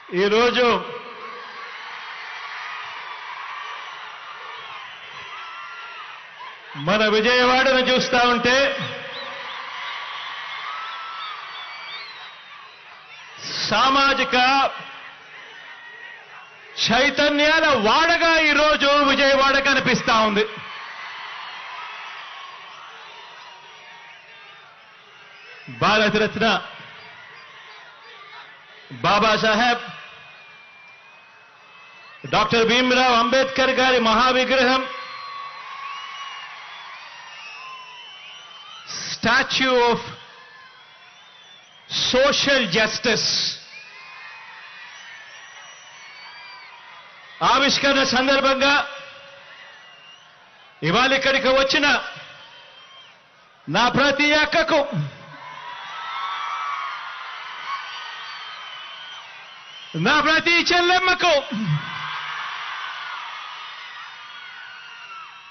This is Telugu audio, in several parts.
ఈరోజు మన విజయవాడను చూస్తా ఉంటే సామాజిక చైతన్యాల వాడగా ఈరోజు విజయవాడ కనిపిస్తా ఉంది. భారతరత్న బాబాసాహెబ్ డాక్టర్ భీమ్రావ్ అంబేద్కర్ గారి మహావిగ్రహం, స్టాచ్యూ ఆఫ్ సోషల్ జస్టిస్ ఆవిష్కరణ సందర్భంగా ఇవాళ ఇక్కడికి వచ్చిన నా ప్రతి అక్కకు, నా ప్రతి చెల్లెమ్మకు,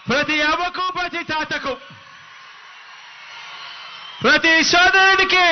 ప్రతి అవ్వకు, ప్రతి తాతకు, ప్రతి సోదరుడికి